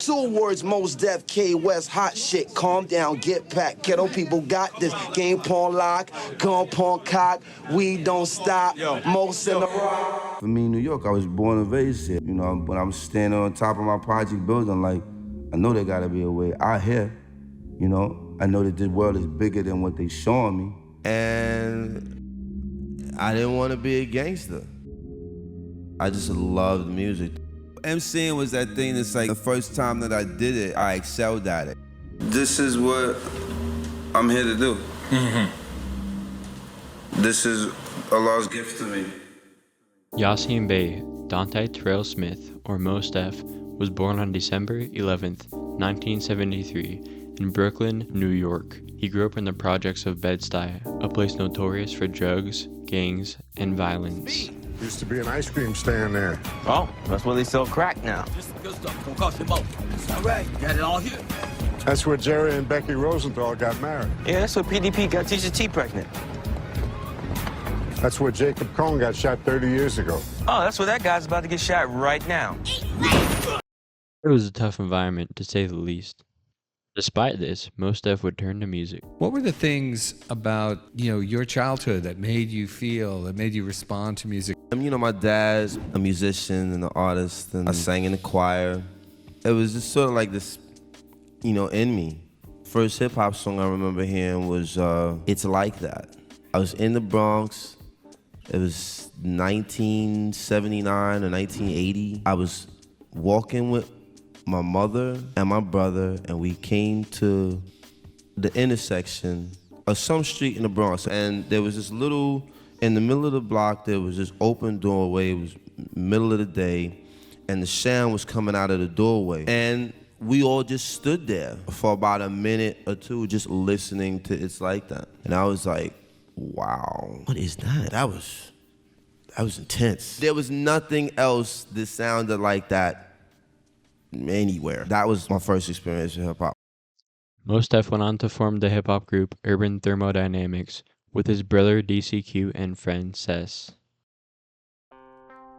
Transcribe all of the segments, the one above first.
Two words, Mos Def, K West, hot shit. Calm down, get packed. Ghetto people got this. Game pawn lock, gun pawn cock. We don't stop. Most in the rock. For me, New York, I was born and raised here. You know, when I'm standing on top of my project building, like, I know there gotta be a way out here. You know, I know that this world is bigger than what they showing me. And I didn't want to be a gangster. I just loved music. MCing was that thing that's like the first time that I did it, I excelled at it. This is what I'm here to do. This is Allah's gift to me. Yasin Bey, Dante Terrell Smith, or Mos Def, was born on December 11th, 1973, in Brooklyn, New York. He grew up in the projects of Bed-Stuy, a place notorious for drugs, gangs, and violence. Used to be an ice cream stand there. Oh, that's where they sell crack now. This is good stuff. Don't cost you more. It's all right. Got it all here. That's where Jerry and Becky Rosenthal got married. Yeah, that's where PDP got Tisha T pregnant. That's where Jacob Cohn got shot 30 years ago. Oh, that's where that guy's about to get shot right now. It was a tough environment, to say the least. Despite this, Mos Def would turn to music. What were the things about, your childhood that made you respond to music? You know, my dad's a musician and an artist, and I sang in the choir. It was just sort of like this, in me. First hip-hop song I remember hearing was It's Like That. I was in the Bronx. It was 1979 or 1980. I was walking with my mother and my brother, and we came to the intersection of some street in the Bronx, and there was this little, in the middle of the block, there was this open doorway. It was middle of the day, and the sound was coming out of the doorway, and we all just stood there for about a minute or two just listening to It's Like That. And I was like, wow, what is that? That was intense. There was nothing else that sounded like that anywhere. That was my first experience with hip-hop. Mos Def went on to form the hip-hop group Urban Thermodynamics with his brother DCQ and friend Cess.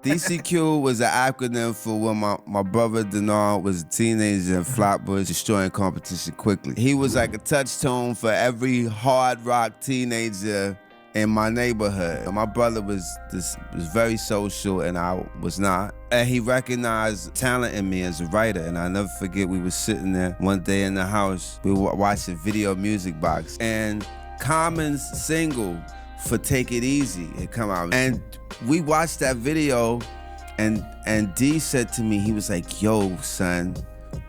DCQ was an acronym for when my brother Denard was a teenager in Flatbush, destroying competition quickly. He was like a touchstone for every hard rock teenager in my neighborhood. My brother was very social, and I was not. And he recognized talent in me as a writer, and I'll never forget, we were sitting there one day in the house, we were watching Video Music Box, and Common's single for Take It Easy had come out. And we watched that video, and D said to me, he was like, yo, son,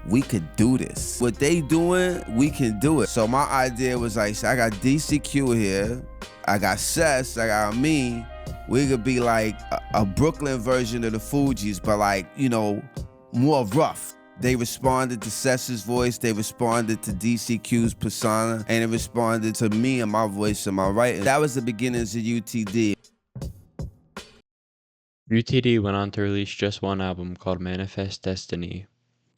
we could do this. What they doing, we can do it. So my idea was like, so I got DCQ here, I got Cess, I got me. We could be like a Brooklyn version of the Fugees, but like, more rough. They responded to Cess's voice, they responded to DCQ's persona, and it responded to me and my voice and my writing. That was the beginnings of UTD. UTD went on to release just one album called Manifest Destiny.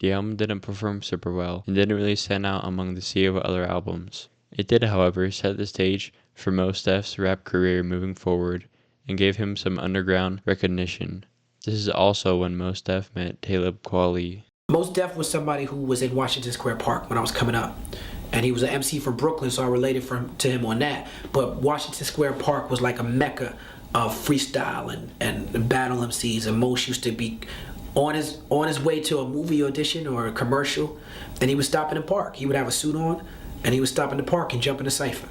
The album didn't perform super well and didn't really stand out among the sea of other albums. It did, however, set the stage for Mos Def's rap career moving forward and gave him some underground recognition. This is also when Mos Def met Talib Kweli. Mos Def was somebody who was in Washington Square Park when I was coming up. And he was an MC from Brooklyn, so I related to him on that. But Washington Square Park was like a mecca of freestyle and battle MCs, and Mos used to be on his way to a movie audition or a commercial, and he would stop in the park. He would have a suit on, and he would stop in the park and jump in the cypher.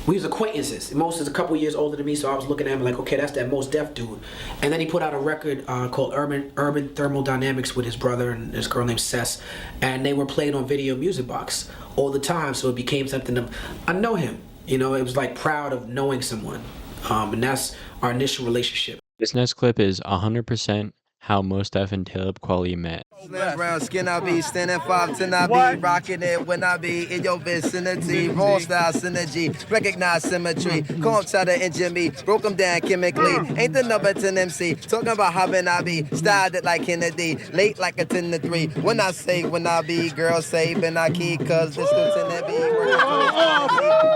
We was acquaintances. Mos is a couple years older than me, so I was looking at him like, okay, that's that Mos Def dude. And then he put out a record called Urban Thermodynamics with his brother and his girl named Cess, and they were playing on Video Music Box all the time, so it became something of, I know him. It was like proud of knowing someone, and that's our initial relationship. This next clip is 100% how Mos Def and Talib Kweli met. Slim brown skin I be, standing 5'10" I be, rocking it when I be in your vicinity. Raw style synergy, recognize symmetry. Come try to injure me, broke them down chemically. Ain't the number 10 MC, talking about how when I be, styled it like Kennedy, late like a 10 to 3. When I say when I be, girls say when I key, cause this the 10 to be.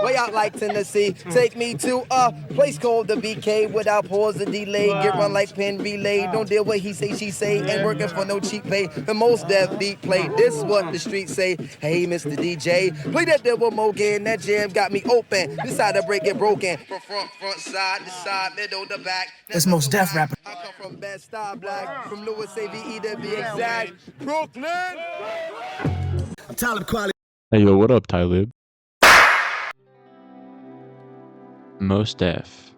Way out like Tennessee, take me to a place called the BK without pause or delay. Get run like pen relay, don't deal with he say, she say, ain't working for no cheap pay. The most deaf beat play, this is what the streets say. Hey, Mr. DJ, play that devil more again. That jam got me open. Decide to break it broken. From front, side, the side, middle, the back. It's Most Def rapper. I come from Bed-Stuy Black, from Lewis AVE to be exact. Brooklyn! I'm Talib Kweli. Hey yo, what up, Talib? Most Def.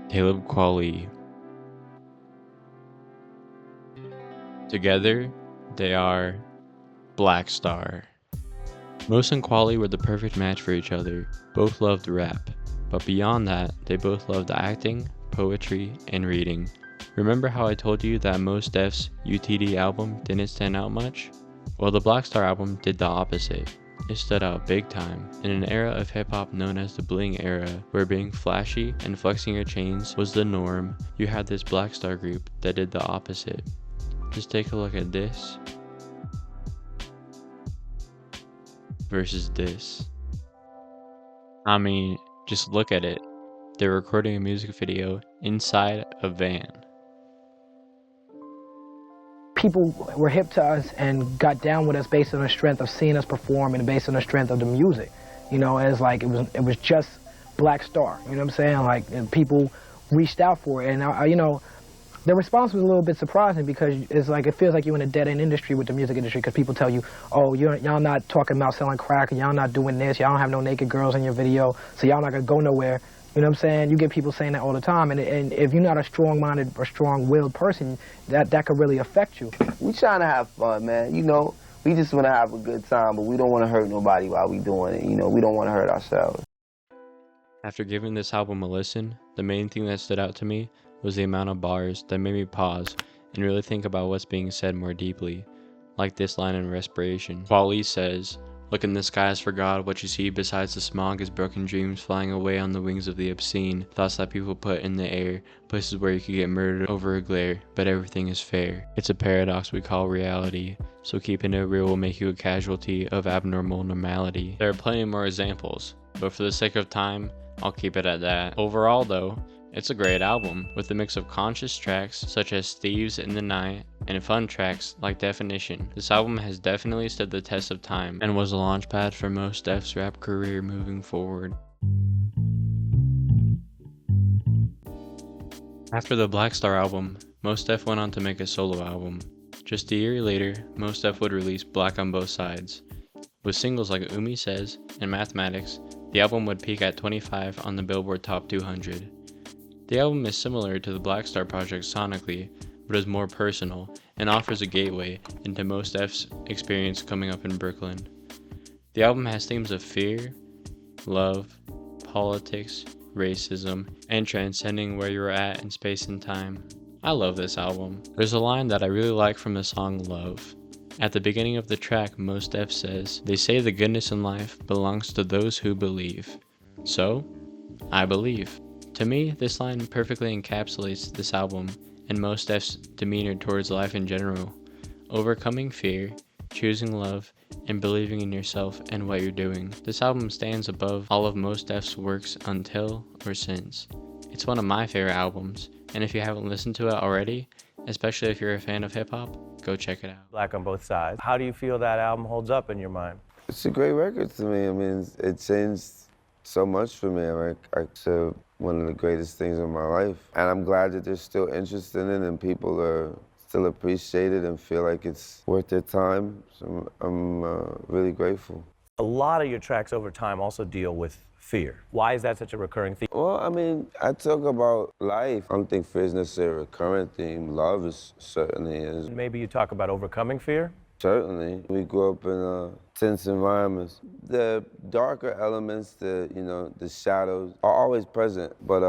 Talib Kweli. Together, they are Black Star. Most and Kweli were the perfect match for each other. Both loved rap, but beyond that, they both loved acting, poetry, and reading. Remember how I told you that Most Def's UTD album didn't stand out much? Well, the Black Star album did the opposite. It stood out big time. In an era of hip-hop known as the bling era, where being flashy and flexing your chains was the norm, you had this Black Star group that did the opposite. Just take a look at this versus this. I mean, just look at it. They're recording a music video inside a van. People were hip to us and got down with us based on the strength of seeing us perform and based on the strength of the music. You know, it's like it was just Black Star. You know what I'm saying? Like, and people reached out for it, and you know, the response was a little bit surprising because it's like it feels like you're in a dead-end industry with the music industry because people tell you, oh, y'all not talking about selling crack, y'all not doing this, y'all don't have no naked girls in your video, so y'all not gonna go nowhere. You know what I'm saying? You get people saying that all the time, and if you're not a strong-minded or strong-willed person, that could really affect you. We trying to have fun, man. You know, we just want to have a good time, but we don't want to hurt nobody while we doing it. You know, we don't want to hurt ourselves. After giving this album a listen, the main thing that stood out to me was the amount of bars that made me pause and really think about what's being said more deeply. Like this line in Respiration. Kweli says, "Look in the skies for God, what you see besides the smog is broken dreams flying away on the wings of the obscene, thoughts that people put in the air, places where you could get murdered over a glare, but everything is fair. It's a paradox we call reality, so keeping it real will make you a casualty of abnormal normality." There are plenty more examples, but for the sake of time, I'll keep it at that. Overall though, it's a great album, with a mix of conscious tracks such as Thieves in the Night and fun tracks like Definition. This album has definitely stood the test of time and was a launchpad for Most Def's rap career moving forward. After the Black Star album, Most Def went on to make a solo album. Just a year later, Most Def would release Black on Both Sides. With singles like Umi Says and Mathematics, the album would peak at 25 on the Billboard Top 200. The album is similar to the Black Star project sonically, but is more personal and offers a gateway into Most Def's experience coming up in Brooklyn. The album has themes of fear, love, politics, racism, and transcending where you're at in space and time. I love this album. There's a line that I really like from the song Love. At the beginning of the track, Most Def says, "They say the goodness in life belongs to those who believe. So, I believe." To me, this line perfectly encapsulates this album and Most Def's demeanor towards life in general. Overcoming fear, choosing love, and believing in yourself and what you're doing. This album stands above all of Most Def's works until or since. It's one of my favorite albums, and if you haven't listened to it already, especially if you're a fan of hip-hop, go check it out. Black on Both Sides. How do you feel that album holds up in your mind? It's a great record to me. I mean, it changed so much for me. I said one of the greatest things in my life. And I'm glad that they're still interested in it and people are still appreciate it and feel like it's worth their time. So I'm really grateful. A lot of your tracks over time also deal with fear. Why is that such a recurring theme? Well, I mean, I talk about life. I don't think fear is necessarily a recurrent theme. Love is certainly is. Maybe you talk about overcoming fear? Certainly. We grew up in tense environments. The darker elements, the shadows are always present, but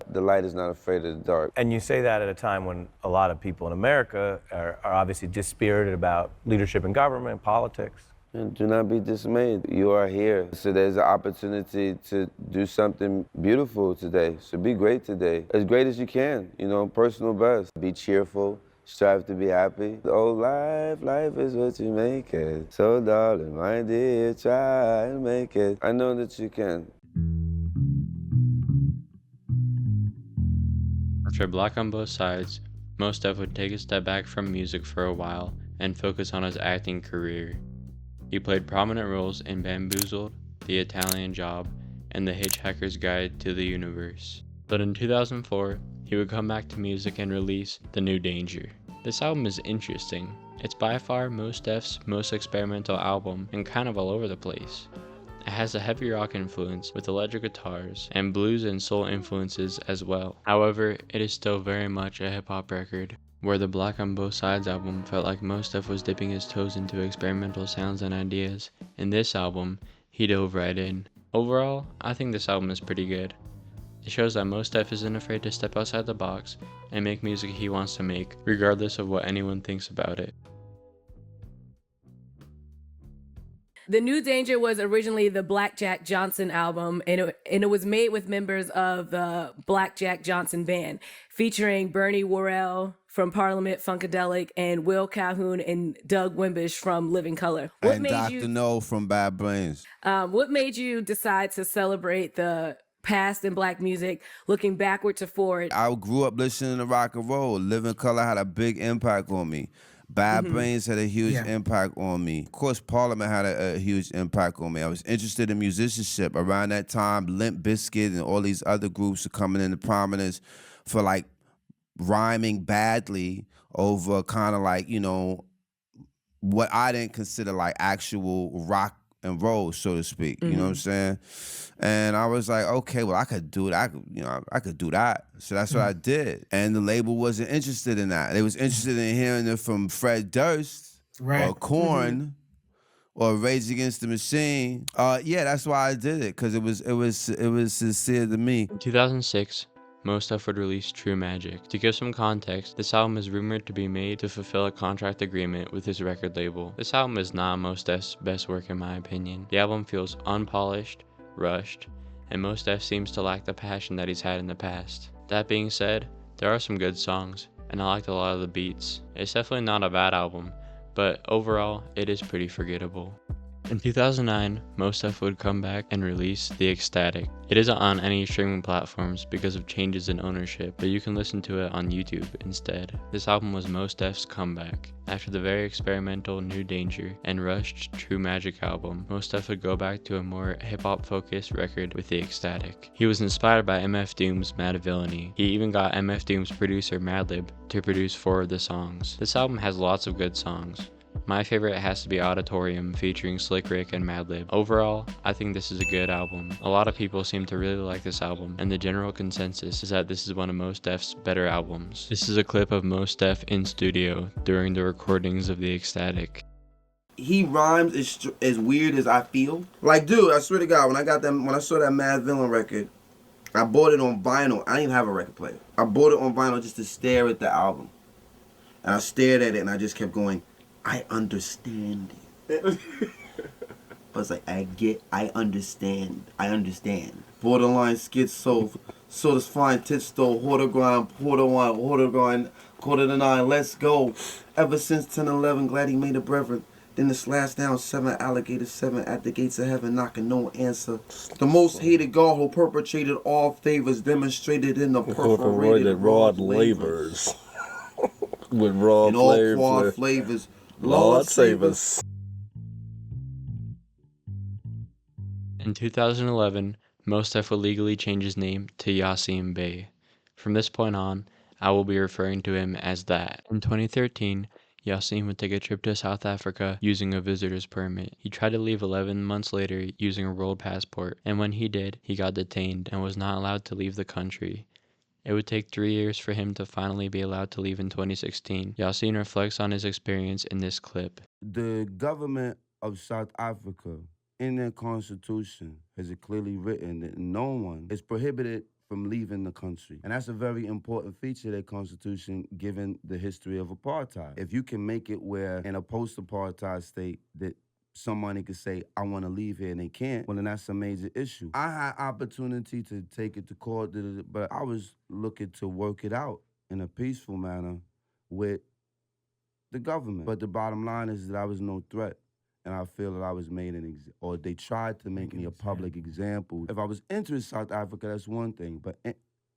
the light is not afraid of the dark. And you say that at a time when a lot of people in America are obviously dispirited about leadership in government, politics. And do not be dismayed. You are here. So there's an opportunity to do something beautiful today. So be great today. As great as you can, personal best. Be cheerful. Strive to be happy. Oh, life is what you make it. So darling, my dear, try and make it. I know that you can. After Black on Both Sides, Mos Def would take a step back from music for a while and focus on his acting career. He played prominent roles in Bamboozled, The Italian Job, and The Hitchhiker's Guide to the Universe. But in 2004, he would come back to music and release The New Danger. This album is interesting. It's by far Mos Def's most experimental album and kind of all over the place. It has a heavy rock influence with electric guitars and blues and soul influences as well. However, it is still very much a hip-hop record. Where the Black on Both Sides album felt like Mos Def was dipping his toes into experimental sounds and ideas, in this album, he dove right in. Overall, I think this album is pretty good. It shows that Mos Def isn't afraid to step outside the box and make music he wants to make, regardless of what anyone thinks about it. The New Danger was originally the Blackjack Johnson album, and it was made with members of the Blackjack Johnson Band, featuring Bernie Worrell from Parliament Funkadelic and Will Calhoun and Doug Wimbish from Living Color. And Dr. No from Bad Brains. What made you decide to celebrate the past in Black music, looking backward to forward? I grew up listening to rock and roll. Living Color had a big impact on me. Bad Brains had a huge impact on me. Of course, Parliament had a huge impact on me. I was interested in musicianship. Around that time, Limp Bizkit and all these other groups were coming into prominence for like rhyming badly over kind of like, you know, what I didn't consider like actual rock and roll, so to speak. You know what I'm saying? And I was like, okay, well, I could do it. I could do that. So that's what I did. And the label wasn't interested in that. They was interested in hearing it from Fred Durst or Korn or Rage Against the Machine. Yeah, that's why I did it, because it was sincere to me. In 2006, Mos Def would release True Magic. To give some context, this album is rumored to be made to fulfill a contract agreement with his record label. This album is not Mos Def's best work in my opinion. The album feels unpolished, rushed, and Mos Def seems to lack the passion that he's had in the past. That being said, there are some good songs, and I liked a lot of the beats. It's definitely not a bad album, but overall, it is pretty forgettable. In 2009, Mos Def would come back and release The Ecstatic. It isn't on any streaming platforms because of changes in ownership, but you can listen to it on YouTube instead. This album was Mos Def's comeback. After the very experimental New Danger and rushed True Magic album, Mos Def would go back to a more hip-hop focused record with The Ecstatic. He was inspired by MF Doom's Mad Villainy. He even got MF Doom's producer Madlib to produce 4 of the songs. This album has lots of good songs. My favorite has to be Auditorium featuring Slick Rick and Madlib. Overall, I think this is a good album. A lot of people seem to really like this album, and the general consensus is that this is one of Mos Def's better albums. This is a clip of Mos Def in studio during the recordings of The Ecstatic. He rhymes as weird as I feel. Like, dude, I swear to God, when I saw that Mad Villain record, I bought it on vinyl. I didn't even have a record player. I bought it on vinyl just to stare at the album. And I stared at it and I just kept going, I understand it. I was like, I understand. Borderline schizo, so does flying tits though, Porter grind, quarter to 9, let's go. Ever since 10-11, glad he made a brethren. Then the slash down 7, alligator 7 at the gates of heaven, knocking no answer. The most hated God who perpetrated all favors, demonstrated in the perforated rod labors. With raw in all quad flavors. Lord save us. In 2011, Mos Def will legally change his name to Yasin Bey. From this point on, I will be referring to him as that. In 2013, Yasin would take a trip to South Africa using a visitor's permit. He tried to leave 11 months later using a rolled passport, and when he did, he got detained and was not allowed to leave the country. It would take 3 years for him to finally be allowed to leave in 2016. Yasin reflects on his experience in this clip. The government of South Africa, in their constitution, has it clearly written that no one is prohibited from leaving the country. And that's a very important feature of their constitution, given the history of apartheid. If you can make it where in a post-apartheid state that somebody could say, I want to leave here, and they can't, well, then that's a major issue. I had opportunity to take it to court, but I was looking to work it out in a peaceful manner with the government. But the bottom line is that I was no threat, and I feel that I was made or they tried to make me a public example. If I was entering South Africa, that's one thing, but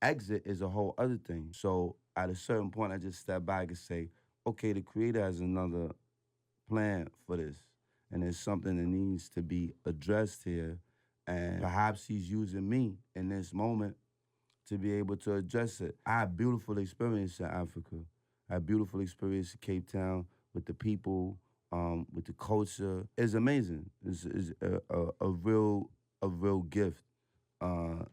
exit is a whole other thing. So at a certain point, I just step back and say, okay, the creator has another plan for this. And there's something that needs to be addressed here. And perhaps he's using me in this moment to be able to address it. I had beautiful experience in Africa. I had beautiful experience in Cape Town with the people, with the culture. It's amazing. It's a real gift. An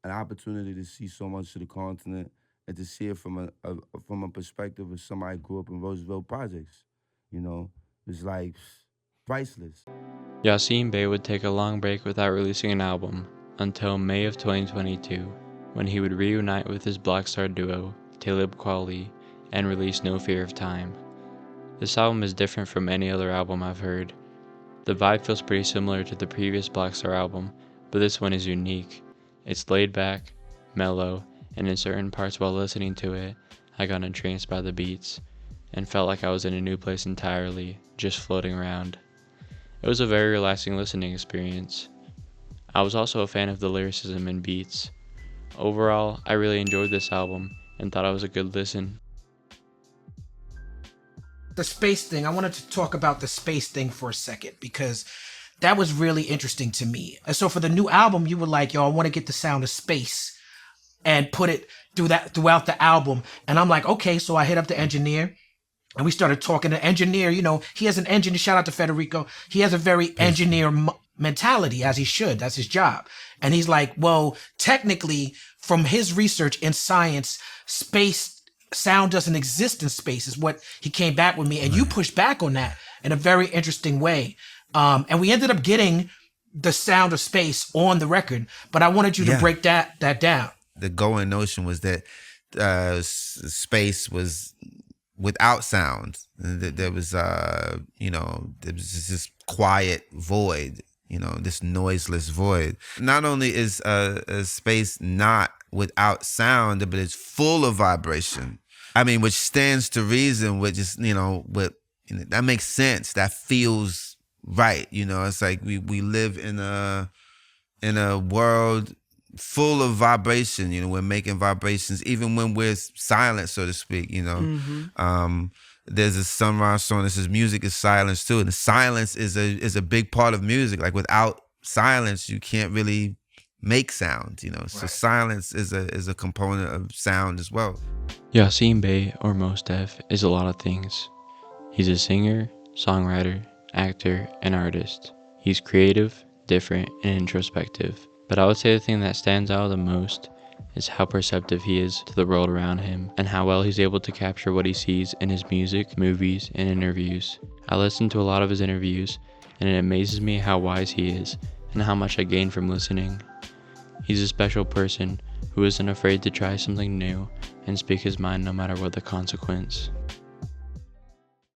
opportunity to see so much of the continent and to see it from a perspective of somebody who grew up in Roosevelt Projects. You know, it's like priceless. Yasiin Bey would take a long break without releasing an album until May of 2022, when he would reunite with his Black Star duo, Talib Kweli, and release No Fear of Time. This album is different from any other album I've heard. The vibe feels pretty similar to the previous Black Star album, but this one is unique. It's laid back, mellow, and in certain parts while listening to it, I got entranced by the beats, and felt like I was in a new place entirely, just floating around. It was a very relaxing listening experience. I was also a fan of the lyricism and beats. Overall, I really enjoyed this album and thought it was a good listen. The space thing, I wanted to talk about the space thing for a second because that was really interesting to me. And so for the new album, you were like, yo, I want to get the sound of space and put it throughout the album. And I'm like, okay, so I hit up the engineer. And we started talking. The engineer, you know, he has an engineer. Shout out to Federico. He has a very engineer mentality, as he should. That's his job. And he's like, well, technically, from his research in science, space sound doesn't exist in space, is what he came back with me. And you pushed back on that in a very interesting way. And we ended up getting the sound of space on the record. But I wanted you to break that down. The going notion was that space was without sound. There was, there was this quiet void, this noiseless void. Not only is a space not without sound, but it's full of vibration. I mean, which stands to reason, which is, that makes sense. That feels right. It's like we live in a world full of vibration. We're making vibrations even when we're silent, so to speak. There's a sunrise song that says music is silence too, and silence is a big part of music. Like without silence, you can't really make sound. So silence is a component of sound as well. Yasiin Bey, or Mos Def, is a lot of things. He's a singer, songwriter, actor, and artist. He's creative, different, and introspective. But I would say the thing that stands out the most is how perceptive he is to the world around him and how well he's able to capture what he sees in his music, movies, and interviews. I listen to a lot of his interviews, and it amazes me how wise he is and how much I gain from listening. He's a special person who isn't afraid to try something new and speak his mind no matter what the consequence.